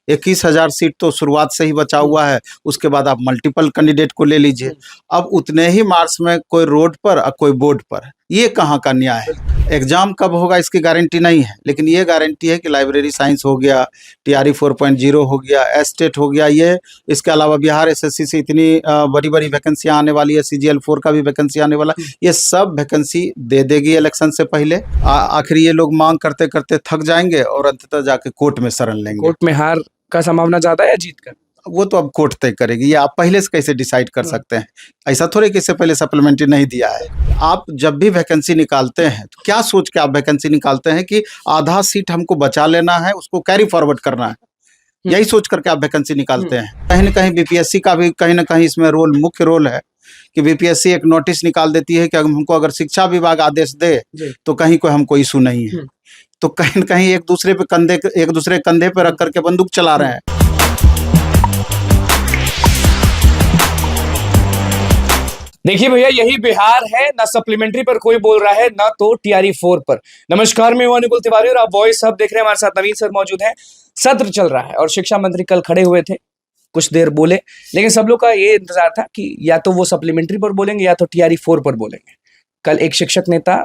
21,000 seat तो शुरुआत से ही बचा हुआ है, उसके बाद आप मल्टीपल कैंडिडेट को ले लीजिए। अब उतने ही मार्क्स में कोई रोड पर और कोई बोर्ड पर, ये कहाँ का न्याय है? एग्जाम कब होगा इसकी गारंटी नहीं है, लेकिन ये गारंटी है कि लाइब्रेरी साइंस हो गया, टीआरई 4.0 हो गया, एस्टेट हो गया, ये इसके अलावा बिहार एसएससी से इतनी बड़ी बड़ी वैकेंसियां आने वाली है, सीजीएल 4 का भी वैकेंसी आने वाला, ये सब वैकेंसी दे देगी इलेक्शन से पहले। आखिर ये लोग मांग करते करते थक जाएंगे और अंततः जाके कोर्ट में शरण लेंगे। कोर्ट में हार का संभावना ज्यादा है या जीत का? वो तो अब कोर्ट तय करेगी, ये आप पहले से कैसे डिसाइड कर सकते हैं? ऐसा थोड़े कि इससे पहले सप्लीमेंट्री नहीं दिया है। आप जब भी वैकेंसी निकालते हैं तो क्या सोच के आप वैकेंसी निकालते हैं कि आधा सीट हमको बचा लेना है, उसको कैरी फॉरवर्ड करना है, यही सोच करके आप वैकेंसी निकालते हैं। कहीं ना कहीं बीपीएससी का भी कहीं ना कहीं इसमें मुख्य रोल है कि बीपीएससी एक नोटिस निकाल देती है कि हमको अगर शिक्षा विभाग आदेश दे तो कहीं कोई हमको इशू नहीं है, तो कहीं न कहीं एक दूसरे कंधे पे रख करके बंदूक चला रहे हैं। देखिए भैया, यही बिहार है, ना सप्लीमेंट्री पर कोई बोल रहा है, ना तो टीआरई 4 पर। नमस्कार, मैं अनुकुल तिवारी और आप वॉइस हब देख रहे हैं। हमारे साथ नवीन सर मौजूद हैं। सत्र चल रहा है और शिक्षा मंत्री कल खड़े हुए थे, कुछ देर बोले, लेकिन सब लोग का ये इंतजार था कि या तो वो सप्लीमेंट्री पर बोलेंगे या तो टीआरई 4 पर बोलेंगे। कल एक शिक्षक नेता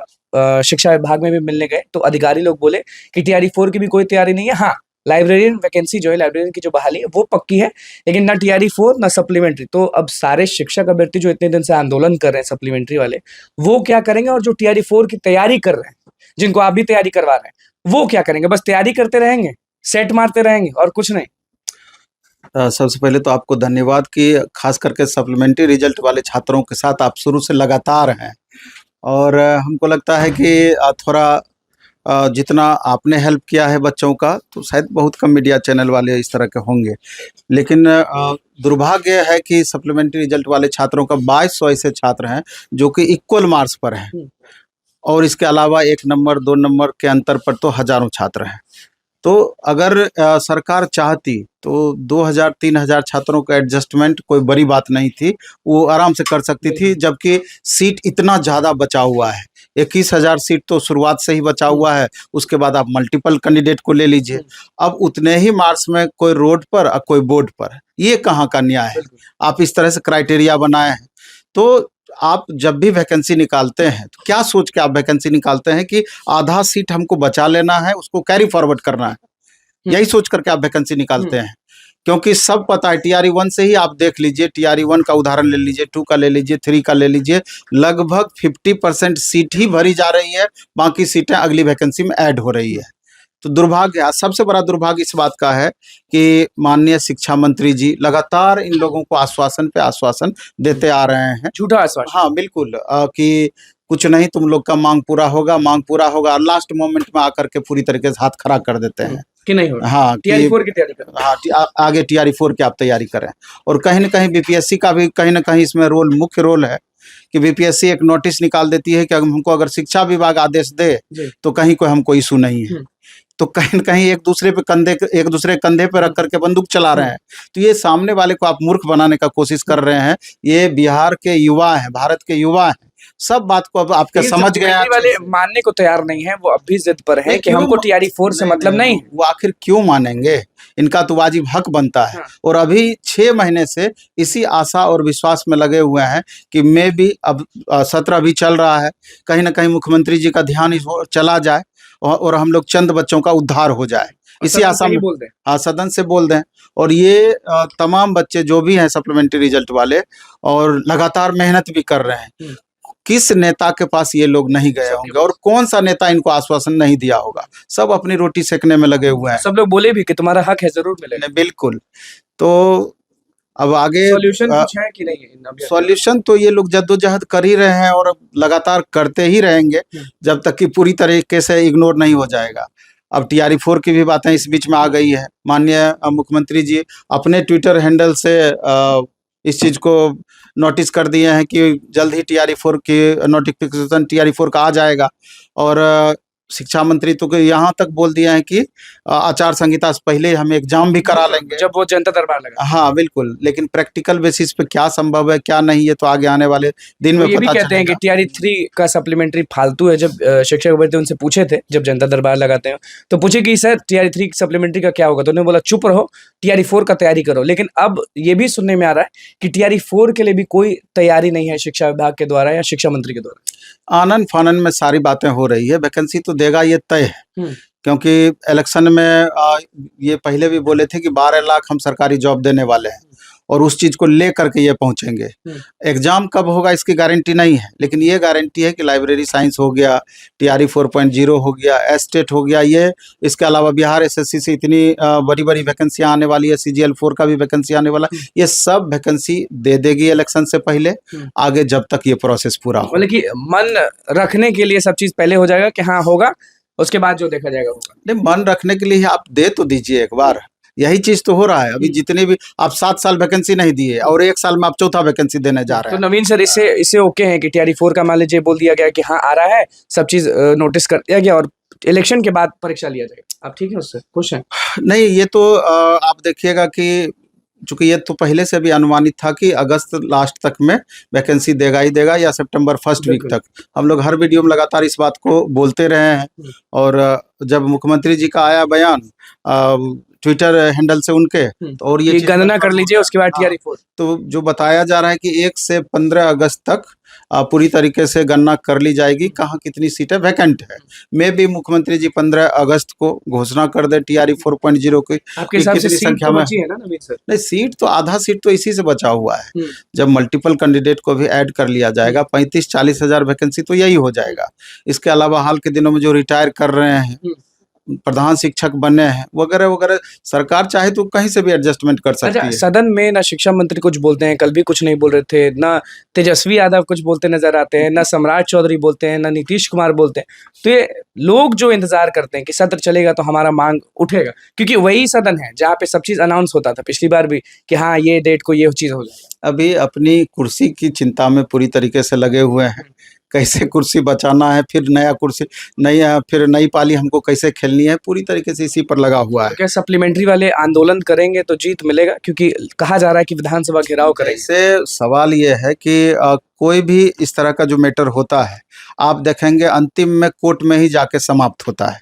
शिक्षा विभाग में भी मिलने गए तो अधिकारी लोग बोले कि टीआरई 4 की भी कोई तैयारी नहीं है। हाँ, लाइब्रेरियन वैकेंसी जो है, लाइब्रेरियन की जो बहाली है वो पक्की है, लेकिन ना टीआरई 4 ना सप्लीमेंट्री। तो अब सारे शिक्षक अभ्यर्थी जो इतने दिन से आंदोलन कर रहे हैं सप्लीमेंट्री वाले, वो क्या करेंगे? और जो टीआरई 4 की तैयारी कर रहे हैं, जिनको आप भी तैयारी करवा रहे हैं, वो क्या करेंगे? बस तैयारी करते रहेंगे, सेट मारते रहेंगे और कुछ नहीं? सबसे पहले तो आपको धन्यवाद कि खास करके सप्लीमेंट्री रिजल्ट वाले छात्रों के साथ आप शुरू से लगातार हैं, और हमको लगता है कि थोड़ा जितना आपने हेल्प किया है बच्चों का, तो शायद बहुत कम मीडिया चैनल वाले इस तरह के होंगे। लेकिन दुर्भाग्य है कि सप्लीमेंट्री रिजल्ट वाले छात्रों का 2200 ऐसे छात्र हैं जो कि इक्वल मार्क्स पर हैं, और इसके अलावा 1 नंबर 2 नंबर के अंतर पर तो हजारों छात्र हैं। तो अगर सरकार चाहती तो 2000-3000 छात्रों का एडजस्टमेंट कोई बड़ी बात नहीं थी, वो आराम से कर सकती थी, जबकि सीट इतना ज़्यादा बचा हुआ है। 21,000 सीट तो शुरुआत से ही बचा हुआ है, उसके बाद आप मल्टीपल कैंडिडेट को ले लीजिए। अब उतने ही मार्क्स में कोई रोड पर और कोई बोर्ड पर, ये कहाँ का न्याय है? आप इस तरह से क्राइटेरिया बनाए हैं। तो आप जब भी वैकेंसी निकालते हैं तो क्या सोच के आप वैकेंसी निकालते हैं कि आधा सीट हमको बचा लेना है, उसको कैरी फॉरवर्ड करना है, यही सोच करके आप वैकेंसी निकालते हैं? क्योंकि सब पता है, टीआरई 1 से ही आप देख लीजिए, टीआरई 1 का उदाहरण ले लीजिए, 2 का ले लीजिए, 3 का ले लीजिए, लगभग 50% सीट ही भरी जा रही है, बाकी सीटें अगली वैकेंसी में ऐड हो रही है। तो दुर्भाग्य, सबसे बड़ा दुर्भाग्य इस बात का है कि माननीय शिक्षा मंत्री जी लगातार इन लोगों को आश्वासन पे आश्वासन देते आ रहे हैं। झूठा आश्वासन। हाँ बिल्कुल, कि कुछ नहीं, तुम लोग का मांग पूरा होगा, और लास्ट मोमेंट में आकर के पूरी तरीके से हाथ खड़ा कर देते हैं कि नहीं होगा। हाँ, टीआरई 4 की तैयारी करें। हाँ, आगे टीआरई 4 की आप तैयारी करें। और कहीं ना कहीं बीपीएससी का भी कहीं ना कहीं इसमें मुख्य रोल है कि बीपीएससी एक नोटिस निकाल देती है कि हमको अगर शिक्षा विभाग आदेश दे तो कहीं कोई हमको इशू नहीं है, तो कहीं न कहीं एक दूसरे कंधे पे रख करके बंदूक चला रहे हैं। तो ये सामने वाले को आप मूर्ख बनाने का कोशिश कर रहे हैं। ये बिहार के युवा हैं, भारत के युवा हैं, सब बात को अब आपके समझ गए वाले मानने को तैयार नहीं है, वो अब भी जिद पर है कि हमको टीआरई 4 से मतलब नहीं। वो आखिर क्यों मानेंगे? इनका तो वाजिब हक बनता है। और अभी 6 महीने से इसी आशा और विश्वास में लगे हुए हैं कि मैं भी, अब सत्र अभी चल रहा है, कहीं ना कहीं मुख्यमंत्री जी का ध्यान इस ओर चला जाए और हम लोग चंद बच्चों का उद्धार हो जाए, इसी आशा में बोल दें। हाँ, सदन से बोल दें। और ये तमाम बच्चे जो भी हैं सप्लीमेंट्री रिजल्ट वाले, और लगातार मेहनत भी कर रहे हैं, किस नेता के पास ये लोग नहीं गए होंगे और कौन सा नेता इनको आश्वासन नहीं दिया होगा? सब अपनी रोटी सेकने में लगे हुए हैं। सब लोग बोले भी कि तुम्हारा हक है, जरूर मिलेगा। बिल्कुल। तो अब आगे सॉल्यूशन कुछ है कि नहीं? सॉल्यूशन तो ये लोग जद्दोजहद कर ही रहे हैं और लगातार करते ही रहेंगे जब तक कि पूरी तरीके से इग्नोर नहीं हो जाएगा। अब टीआरई 4 की भी बातें इस बीच में आ गई है। माननीय मुख्यमंत्री जी अपने ट्विटर हैंडल से इस चीज़ को नोटिस कर दिए हैं कि जल्द ही टीआरई 4 की नोटिफिकेशन टीआरई 4 का आ जाएगा। और शिक्षा मंत्री तो यहाँ तक बोल दिया है कि आचार संहिता से पहले हम एग्जाम भी करा लेंगे जब वो जनता दरबार लगा। हाँ बिल्कुल, लेकिन प्रैक्टिकल बेसिस पे क्या संभव है क्या नहीं, ये तो आगे आने वाले दिन में ये भी कहते हैं कि टीआरई 3 का सप्लीमेंट्री फालतू है। जब शिक्षक अभ्यर्थी उनसे पूछे थे, जब जनता दरबार लगाते हैं तो पूछे कि सर टीआरई 3 सप्लीमेंट्री का क्या होगा, तो उन्होंने बोला चुप रहो, TRE 4 का तैयारी करो, लेकिन अब ये भी सुनने में आ रहा है कि TRE 4 के लिए भी कोई तैयारी नहीं है शिक्षा विभाग के द्वारा या शिक्षा मंत्री के द्वारा। आनन फानन में सारी बातें हो रही है, वैकेंसी तो देगा ये तय है, हम्म, क्योंकि इलेक्शन में ये पहले भी बोले थे कि 12 लाख हम सरकारी जॉब देने वाले हैं और उस चीज़ को ले करके ये पहुंचेंगे। एग्जाम कब होगा इसकी गारंटी नहीं है, लेकिन ये गारंटी है कि लाइब्रेरी साइंस हो गया, TRE 4.0 हो गया, एस्टेट हो गया, ये इसके अलावा बिहार SSC से इतनी बड़ी बड़ी वैकेंसियाँ आने वाली है, CGL 4 का भी वैकेंसी आने वाला, ये सब वैकेंसी दे देगी इलेक्शन से पहले, आगे जब तक ये प्रोसेस पूरा हो। मतलब कि मन रखने के लिए सब चीज पहले हो जाएगा कि हाँ होगा, उसके बाद जो देखा जाएगा होगा। नहीं, मन रखने के लिए आप दे तो दीजिए एक बार, यही चीज तो हो रहा है। अभी जितने भी आप 7 साल वैकेंसी नहीं दिए और 1 साल में आप चौथा वैकेंसी देने जा रहे तो हैं। नवीन सर इससे ओके है कि TRE 4 का मान लीजिए बोल दिया गया कि हाँ आ रहा है, सब चीज नोटिस कर दिया गया और इलेक्शन के बाद परीक्षा लिया जाएगा, आप ठीक है उससे खुश हैं? नहीं, ये तो आप देखिएगा कि चूंकि ये तो पहले से भी अनुमानित था कि अगस्त लास्ट तक में वैकेंसी देगा ही देगा या सितंबर फर्स्ट वीक तक। हम लोग हर वीडियो में लगातार इस बात को बोलते रहे हैं और जब मुख्यमंत्री जी का आया बयान ट्विटर हैंडल से उनके, तो और ये कि चीज़ गणना कर लीजिए उसके बाद हाँ, TRE 4 तो जो बताया जा रहा है कि 1 से 15 अगस्त तक पूरी तरीके से गणना कर ली जाएगी कहाँ कितनी सीटें वैकेंट है। मे भी मुख्यमंत्री जी 15 अगस्त को घोषणा कर दे TRE 4.0 की आपके हिसाब से कितनी सीट संख्या तो में। बची है ना नवीन सर? नहीं, सीट तो आधा सीट तो इसी से बचा हुआ है। जब मल्टीपल कैंडिडेट को भी ऐड कर लिया जाएगा 35-40 हजार वैकेंसी तो यही हो जाएगा। इसके अलावा हाल के दिनों में जो रिटायर कर रहे हैं, प्रधान शिक्षक बने हैं, वगैरह वगैरह, सरकार चाहे तो कहीं से भी एडजस्टमेंट कर सकती अच्छा, है। सदन में ना शिक्षा मंत्री कुछ बोलते हैं, कल भी कुछ नहीं बोल रहे थे, ना तेजस्वी यादव कुछ बोलते नजर आते हैं, ना सम्राट चौधरी बोलते हैं, ना नीतीश कुमार बोलते हैं। तो ये लोग जो इंतजार करते हैं कि सत्र चलेगा तो हमारा मांग उठेगा, क्योंकि वही सदन है जहाँ पे सब चीज अनाउंस होता था पिछली बार भी कि हाँ ये डेट को ये चीज हो जाएगा। अभी अपनी कुर्सी की चिंता में पूरी तरीके से लगे हुए हैं, कैसे कुर्सी बचाना है, फिर नया कुर्सी फिर नई पाली हमको कैसे खेलनी है, पूरी तरीके से इसी पर लगा हुआ है। क्या सप्लीमेंट्री वाले आंदोलन करेंगे तो जीत मिलेगा? क्योंकि कहा जा रहा है कि विधानसभा घेराव करेंगे। इससे सवाल ये है कि कोई भी इस तरह का जो मैटर होता है, आप देखेंगे अंतिम में कोर्ट में ही जाके समाप्त होता है।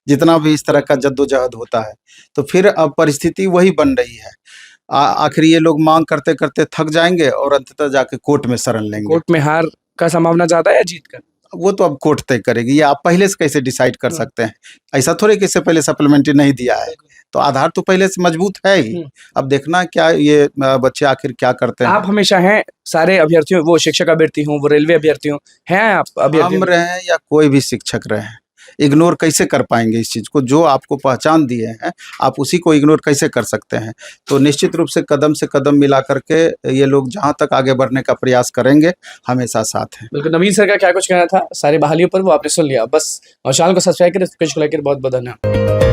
जितना भी इस तरह का जद्दोजहद होता है, तो फिर अब परिस्थिति वही बन रही है। आखिर ये लोग मांग करते करते थक जाएंगे और अंततः जाके कोर्ट में शरण लेंगे। कोर्ट में हार का संभावना ज्यादा है या जीत का? वो तो अब कोर्ट तय करेगी, ये आप पहले से कैसे डिसाइड कर सकते हैं? ऐसा थोड़े कि इससे पहले सप्लीमेंट्री नहीं दिया है, तो आधार तो पहले से मजबूत है ही। अब देखना क्या ये बच्चे आखिर क्या करते हैं। आप हमेशा हैं सारे अभ्यर्थियों, वो शिक्षक अभ्यर्थी हूँ, वो रेलवे अभ्यर्थी हूँ, हैं आप अभ्यर्थी? हम रहे या कोई भी शिक्षक रहे, इग्नोर कैसे कर पाएंगे इस चीज़ को? जो आपको पहचान दिए हैं, आप उसी को इग्नोर कैसे कर सकते हैं? तो निश्चित रूप से कदम मिला करके ये लोग जहां तक आगे बढ़ने का प्रयास करेंगे, हमेशा साथ हैं। बिल्कुल, नवीन सर का क्या कुछ कहना था सारे बहालियों पर वो आपने सुन लिया। बस और चैनल को सब्सक्राइब करें, पेज को लाइक करें। बहुत बहुत धन्यवाद।